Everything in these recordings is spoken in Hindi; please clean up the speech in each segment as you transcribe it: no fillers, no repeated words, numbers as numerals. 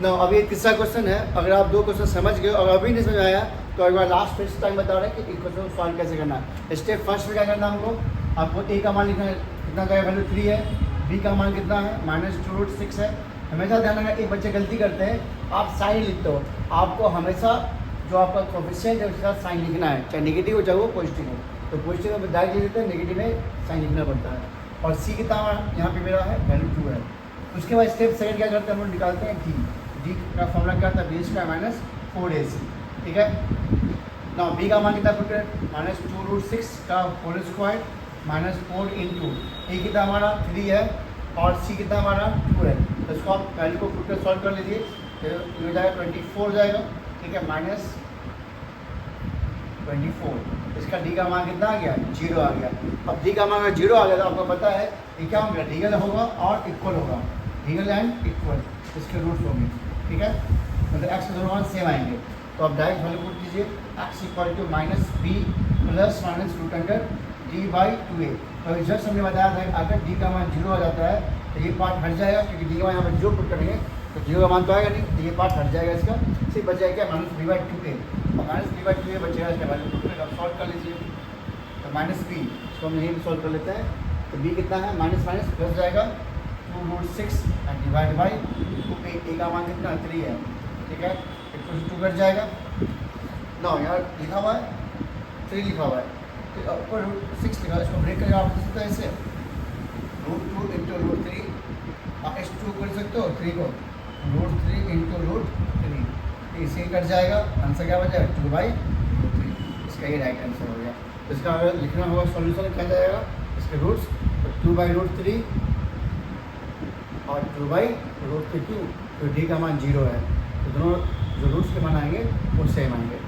ना अभी तीसरा क्वेश्चन है। अगर आप दो क्वेश्चन समझ गए और अभी नहीं समझ आया तो एक बार लास्ट फिर टाइम बता रहे हैं कि क्वेश्चन को सॉल्व कैसे करना है। स्टेप फर्स्ट में क्या करना है हमको, आपको ए का मान लिखना है, कितना का वैल्यू 3 है, बी का मान कितना है -2√6 है। हमेशा ध्यान रखना, एक बच्चे गलती करते हैं, आप साइन लिखते हो, आपको हमेशा जो आपका कोफिशिएंट है उसके साथ साइन लिखना है, चाहे नेगेटिव हो चाहे वो पॉजिटिव हो। तो पॉजिटिव में डायरेक्ट लिख देते हैं, नेगेटिव में साइन लिखना पड़ता है। और सी कितना यहाँ पे मेरा है वैल्यू 2 है। उसके बाद स्टेप सेकंड क्या करते हैं, हम लोग निकालते हैं डी का फॉर्मूला क्या था, b² - 4ac, ठीक है ना। बी का मान कितना पुट करें, -2√6 का होल स्क्वायर -4 इंटू ए कितना हमारा 3 है और सी कितना हमारा 2 है। तो इसको आप वैल्यू को पुट कर सॉल्व कर लीजिए, तो ये हो जाएगा 24 जाएगा, ठीक है, -24। इसका डी का मान कितना आ गया, 0 आ गया। अब डी का मान अगर 0 आ गया तो आपको पता है ये क्या होगा, रीगल होगा और इक्वल होगा, रीगल एंड इक्वल, इसके रूट्स होंगे, ठीक है, मतलब एक्स के दोनों मान सेम आएंगे। तो आप डायरेक्ट वैल्यू पुट कीजिए, x = -b ± √d/2a। तो जस्ट हमने बताया था अगर डी का मान 0 आ जाता है तो ये पार्ट हट जाएगा, क्योंकि डी का मान यहाँ पर 0 पुट करेंगे तो 0 का मान तो आएगा नहीं, तो ये पार्ट हट जाएगा, इसका सिर्फ बच जाएगा -b/2a। और -b/2a बचेगा, इसका वैल्यू पुट करके आप सॉल्व कर लीजिए। तो -b इसको हम यहीं सॉल्व कर लेते हैं। तो b कितना है, माइनस माइनस प्लस जाएगा 2√6 and divide by 2a। a का मान कितना 3 है, ठीक है, 2 कट जाएगा ना, यहाँ लिखा हुआ है 3 लिखा हुआ है, तो ऊपर √6 लिखा है, इसको ब्रेक करके आप लिख सकते हैं ऐसे √2 × √3, आप h2 कर सकते हो 3 को, √3 × √3, इसे ही कट जाएगा, आंसर क्या बचा 2/√3। इसका ये राइट आंसर हो गया। तो इसका अगर लिखना होगा सॉल्यूशन क्या जाएगा, इसके रूट्स तो 2/√3 और 2/√2, तो डी का मान 0 है, तो दोनों जो रूट्स के मान आएंगे वो सेम आएंगे।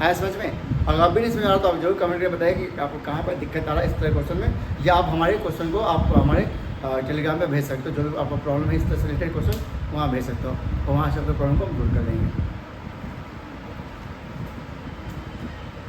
आया समझ में? अगर आप भी नहीं समझ आ रहा तो आप जरूर कमेंट करके बताइए कि आपको कहाँ पर दिक्कत आ रहा है इस तरह क्वेश्चन में, या आप हमारे क्वेश्चन को आप हमारे टेलीग्राम पे भेज सकते हो, जो भी आपका प्रॉब्लम है इस तरह से रिलेटेड क्वेश्चन वहाँ भेज सकते हो, और वहाँ से अपने प्रॉब्लम को हम दूर कर देंगे।